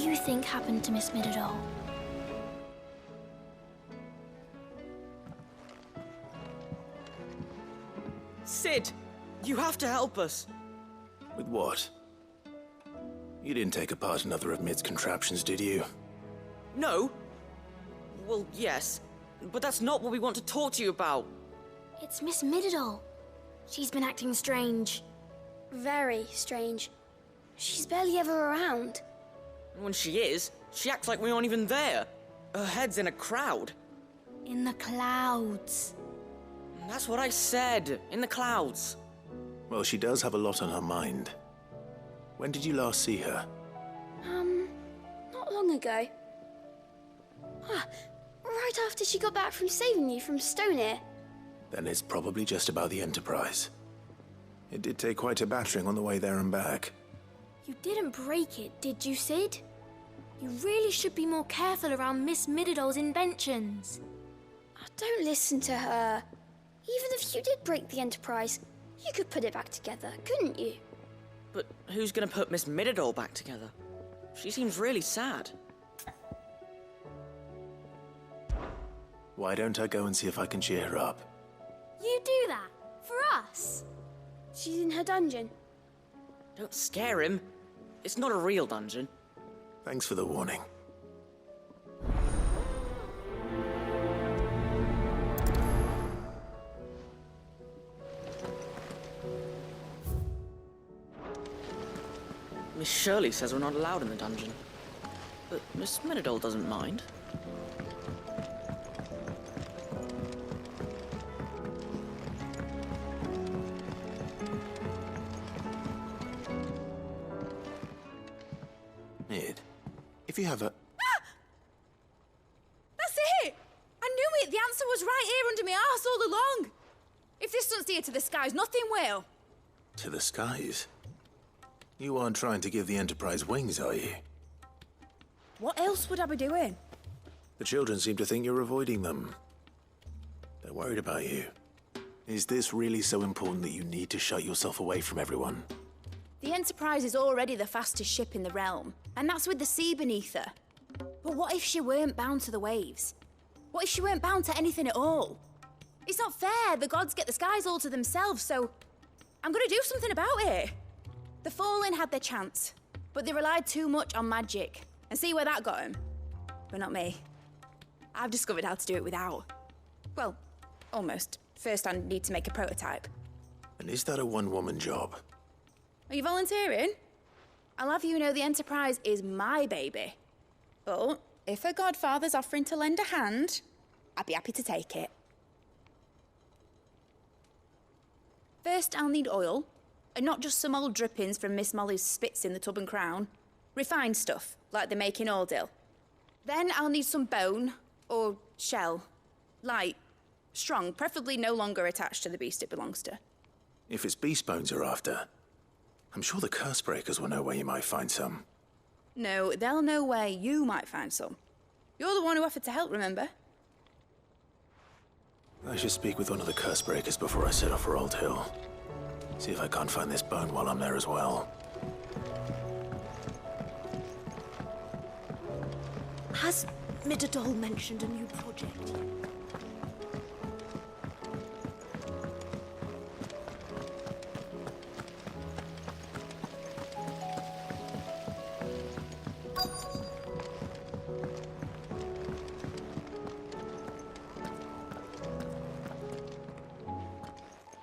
you think happened to Miss Midadol? Sid! You have to help us! With what? You didn't take apart another of Mid's contraptions, did you? No? Well, yes. But that's not what we want to talk to you about. It's Miss Midadol. She's been acting strange. Very strange. She's barely ever around. When she is, she acts like we aren't even there. Her head's in a crowd. In the clouds. That's what I said. In the clouds. Well, she does have a lot on her mind. When did you last see her? Not long ago. Right after she got back from saving you from Stonehenge. Then it's probably just about the Enterprise. It did take quite a battering on the way there and back. You didn't break it, did you, Sid? You really should be more careful around Miss Midadol's inventions. Oh, don't listen to her. Even if you did break the Enterprise, you could put it back together, couldn't you? But who's gonna put Miss Midadol back together? She seems really sad. Why don't I go and see if I can cheer her up? You do that? For us? She's in her dungeon. Don't scare him. It's not a real dungeon. Thanks for the warning. Miss Shirley says we're not allowed in the dungeon. But Miss Midadol doesn't mind. Mid, if you have a... That's it! I knew it! The answer was right here under my arse all along! If this doesn't steer to the skies, nothing will! To the skies? You aren't trying to give the Enterprise wings, are you? What else would I be doing? The children seem to think you're avoiding them. They're worried about you. Is this really so important that you need to shut yourself away from everyone? The Enterprise is already the fastest ship in the realm, and that's with the sea beneath her. But what if she weren't bound to the waves? What if she weren't bound to anything at all? It's not fair. The gods get the skies all to themselves, so I'm gonna do something about it. The Fallen had their chance, but they relied too much on magic. And see where that got them? But not me. I've discovered how to do it without. Well, almost. First I need to make a prototype. And is that a one-woman job? Are you volunteering? I'll have you know the Enterprise is my baby. But if her godfather's offering to lend a hand, I'd be happy to take it. First, I'll need oil, and not just some old drippings from Miss Molly's spits in the Tub and Crown. Refined stuff, like they make in Ordil. Then I'll need some bone, or shell. Light, strong, preferably no longer attached to the beast it belongs to. If it's beast bones you're after, I'm sure the curse breakers will know where you might find some. No, they'll know where you might find some. You're the one who offered to help, remember? I should speak with one of the curse breakers before I set off for Old Hill. See if I can't find this bone while I'm there as well. Has Midadol mentioned a new project?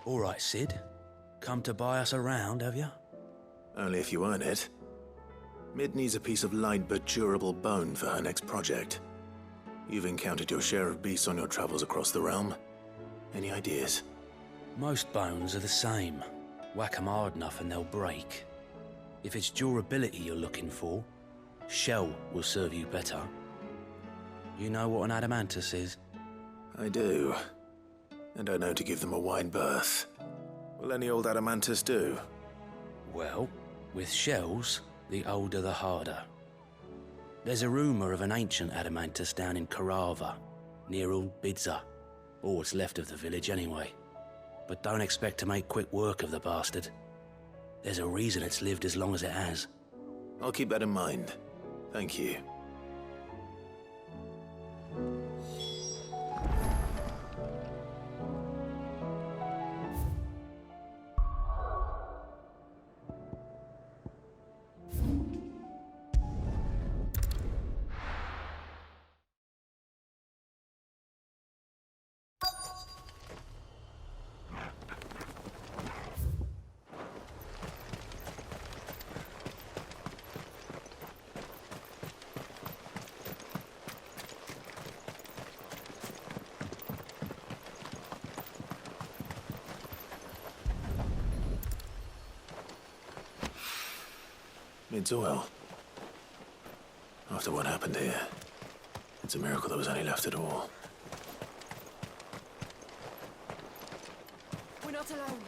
All right, Sid. Come to buy us around, have you? Only if you earn it. Mid needs a piece of light but durable bone for her next project. You've encountered your share of beasts on your travels across the realm. Any ideas? Most bones are the same. Whack 'em hard enough and they'll break. If it's durability you're looking for, shell will serve you better. You know what an adamantus is? I do. And I know to give them a wide berth. Will any old adamantus do? Well, with shells, the older the harder. There's a rumour of an ancient adamantus down in Karava, near Old Bidza, or what's left of the village anyway. But don't expect to make quick work of the bastard. There's a reason it's lived as long as it has. I'll keep that in mind. Thank you. It's oil. After what happened here, it's a miracle there was any left at all. We're not alone.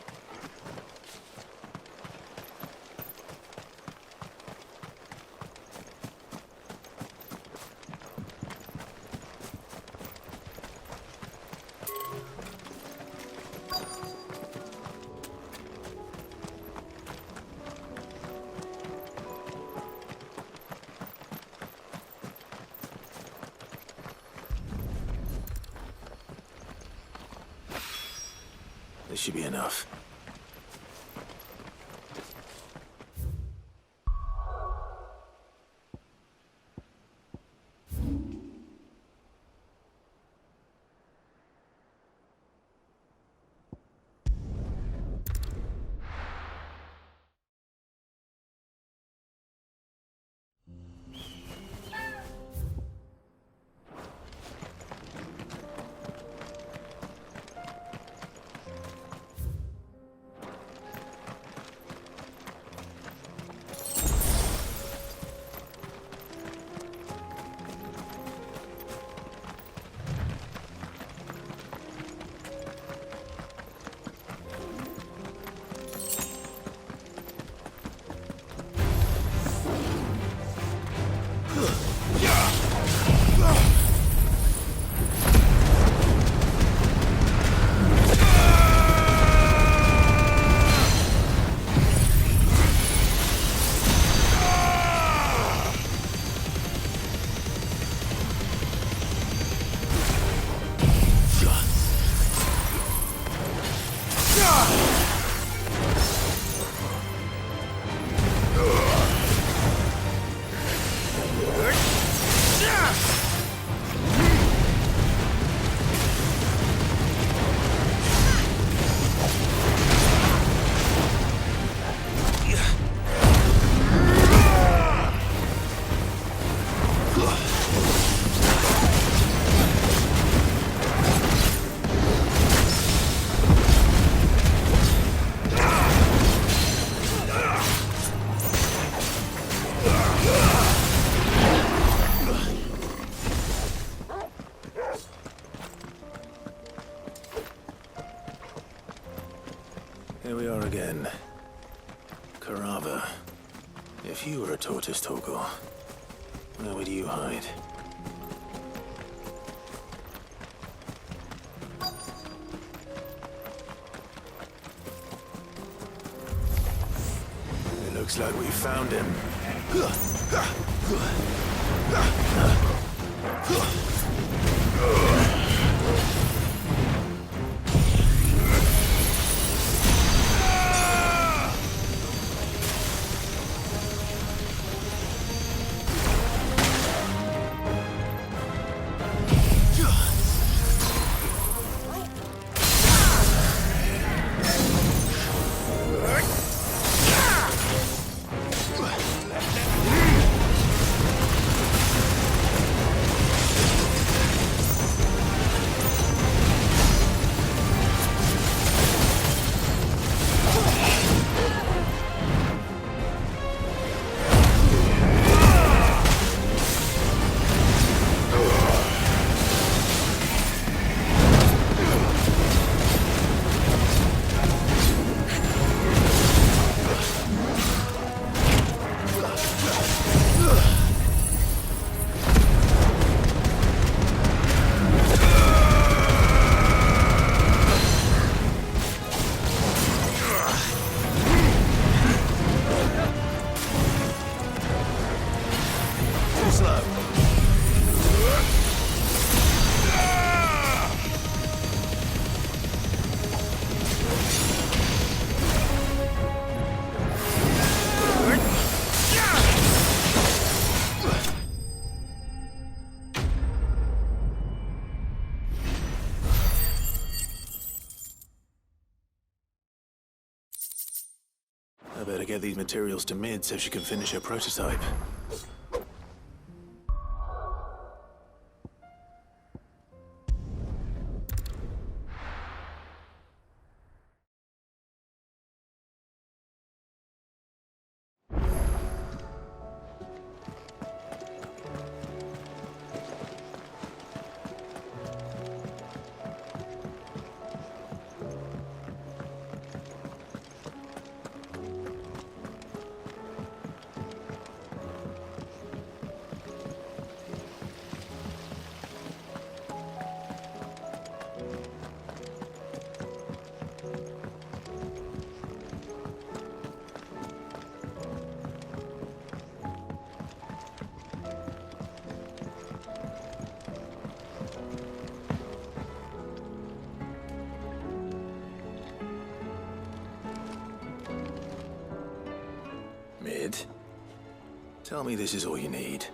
This should be enough. Here we are again. Carava. If you were a tortoise, Torgor, where would you hide? It looks like we found him. get these materials to Mid so she can finish her prototype. Mid, tell me this is all you need.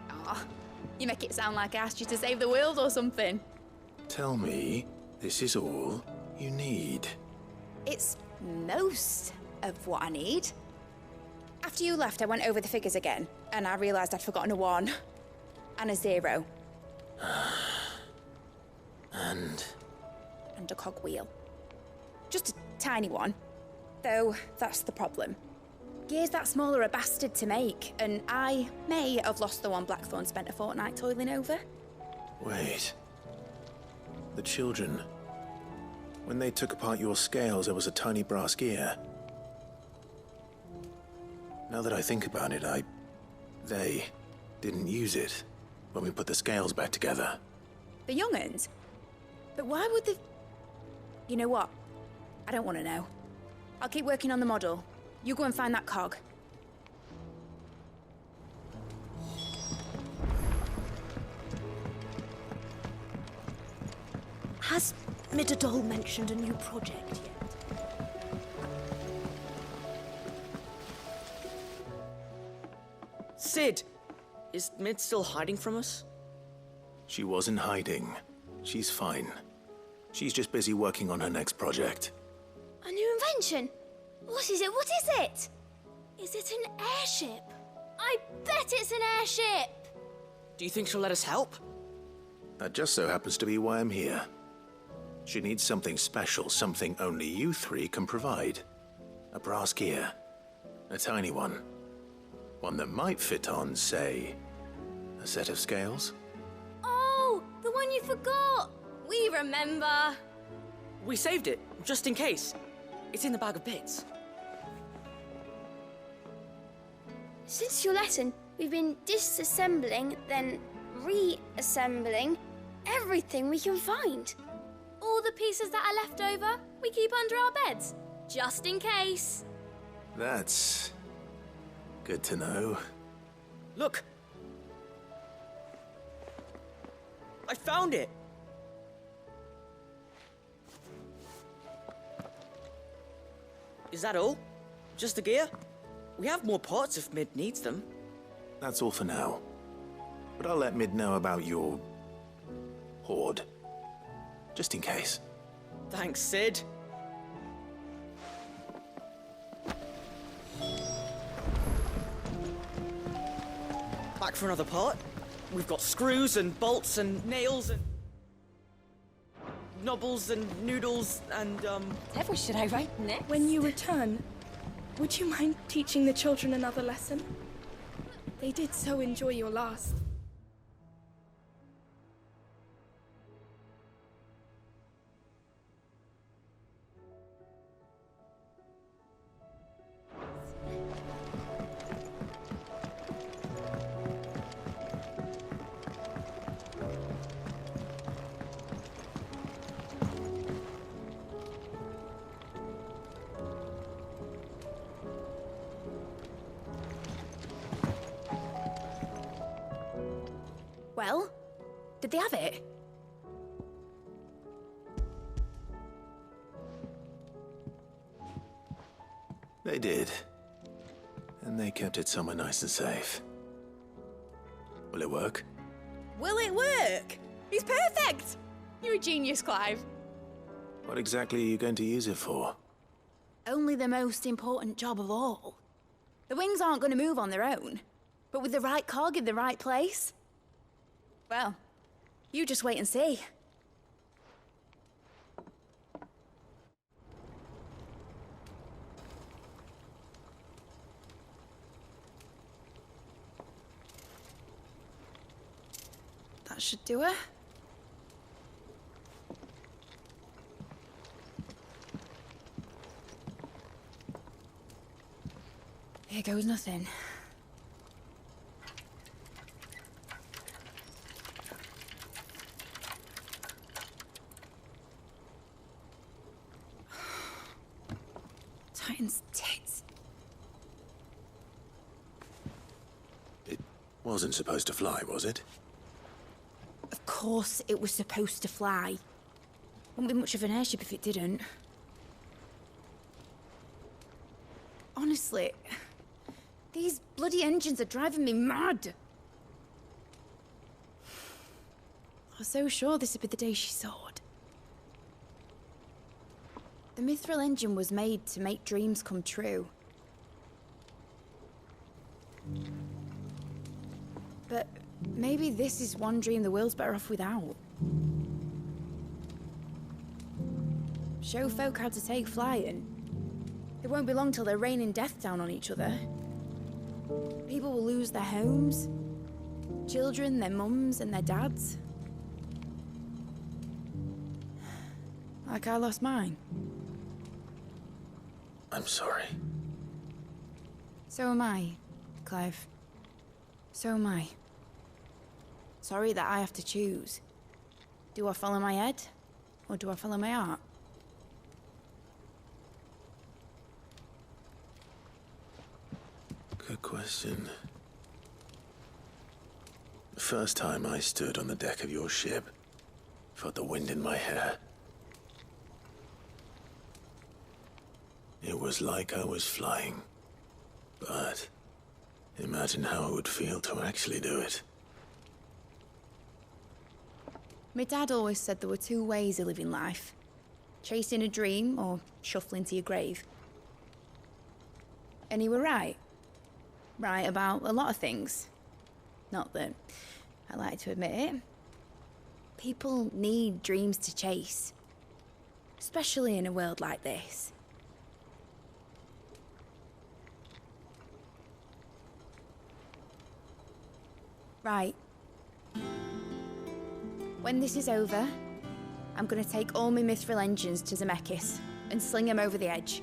Aw, you make it sound like I asked you to save the world or something. Tell me this is all you need. It's most of what I need. After you left, I went over the figures again, and I realised I'd forgotten a 1 and a 0. And a cogwheel. Just a tiny one. Though, that's the problem. Gears that small are a bastard to make, and I may have lost the one Blackthorn spent a fortnight toiling over. Wait. The children. When they took apart your scales, there was a tiny brass gear. Now that I think about it, they didn't use it when we put the scales back together. The young'uns? But why would the... You know what? I don't want to know. I'll keep working on the model. You go and find that cog. Has Midadol mentioned a new project yet? Sid! Is Mid still hiding from us? She wasn't hiding. She's fine. She's just busy working on her next project. A new invention? What is it? What is it? Is it an airship? I bet it's an airship! Do you think she'll let us help? That just so happens to be why I'm here. She needs something special, something only you three can provide. A brass gear. A tiny one. One that might fit on, say, a set of scales? Oh, the one you forgot! We remember! We saved it, just in case. It's in the bag of bits. Since your lesson, we've been disassembling, then reassembling everything we can find. All the pieces that are left over, we keep under our beds, just in case. That's good to know. Look! I found it! Is that all? Just the gear? We have more parts if Mid needs them. That's all for now. But I'll let Mid know about your hoard. Just in case. Thanks, Sid. Back for another part? We've got screws and bolts and nails and... knobbles and noodles and, Whatever should I write next? When you return, would you mind teaching the children another lesson? They did so enjoy your last. Well, did they have it? They did. And they kept it somewhere nice and safe. Will it work? Will it work? He's perfect! You're a genius, Clive. What exactly are you going to use it for? Only the most important job of all. The wings aren't going to move on their own. But with the right cog in the right place... well, you just wait and see. That should do it. Here goes nothing. Titan's tits. It wasn't supposed to fly, was it? Of course it was supposed to fly. Wouldn't be much of an airship if it didn't. Honestly, these bloody engines are driving me mad. I was so sure this would be the day she soared. The mithril engine was made to make dreams come true. But maybe this is one dream the world's better off without. Show folk how to take flying. It won't be long till they're raining death down on each other. People will lose their homes. Children, their mums and their dads. Like I lost mine. I'm sorry. So am I, Clive. So am I. Sorry that I have to choose. Do I follow my head, or do I follow my heart? Good question. The first time I stood on the deck of your ship, felt the wind in my hair. It was like I was flying. But imagine how it would feel to actually do it. My dad always said there were two ways of living life. Chasing a dream or shuffling to your grave. And he were right. Right about a lot of things. Not that I like to admit it. People need dreams to chase. Especially in a world like this. Right. When this is over, I'm gonna take all my mithril engines to Zemeckis and sling them over the edge.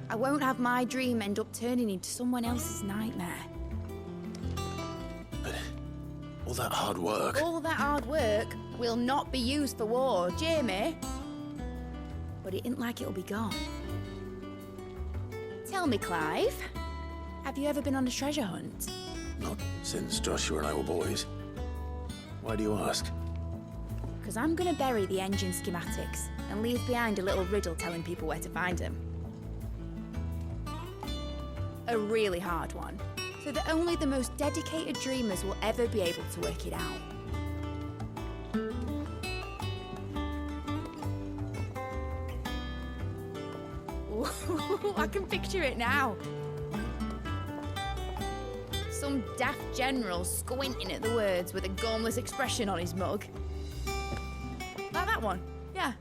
I won't have my dream end up turning into someone else's nightmare. But all that hard work... All that hard work will not be used for war, Jamie. But it ain't like it'll be gone. Tell me, Clive, have you ever been on a treasure hunt? Not since Joshua and I were boys. Why do you ask? Because I'm gonna bury the engine schematics and leave behind a little riddle telling people where to find them. A really hard one, so that only the most dedicated dreamers will ever be able to work it out. Ooh, I can picture it now. Some daft general squinting at the words with a gormless expression on his mug. Like that one, yeah.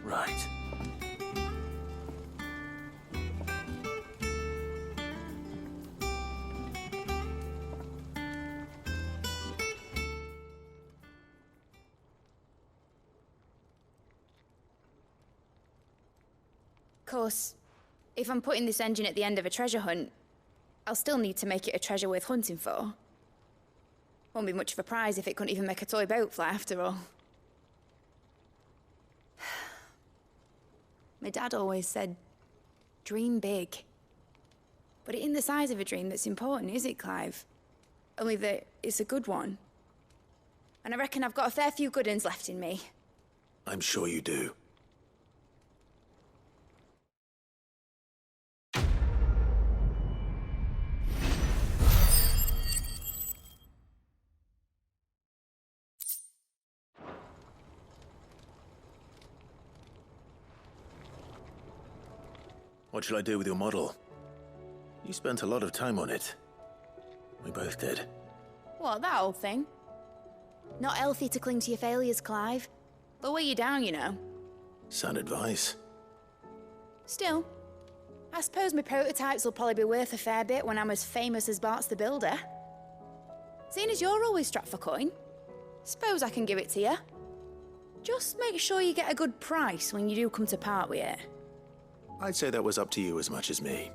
Right. Of course, if I'm putting this engine at the end of a treasure hunt, I'll still need to make it a treasure worth hunting for. Won't be much of a prize if it couldn't even make a toy boat fly after all. My dad always said, dream big. But it ain't the size of a dream that's important, is it, Clive? Only that it's a good one. And I reckon I've got a fair few good uns left in me. I'm sure you do. What shall I do with your model? You spent a lot of time on it. We both did. What, that old thing? Not healthy to cling to your failures, Clive. They'll weigh you down, you know. Sound advice. Still, I suppose my prototypes will probably be worth a fair bit when I'm as famous as Bart's the Builder. Seeing as you're always strapped for coin, suppose I can give it to you. Just make sure you get a good price when you do come to part with it. I'd say that was up to you as much as me.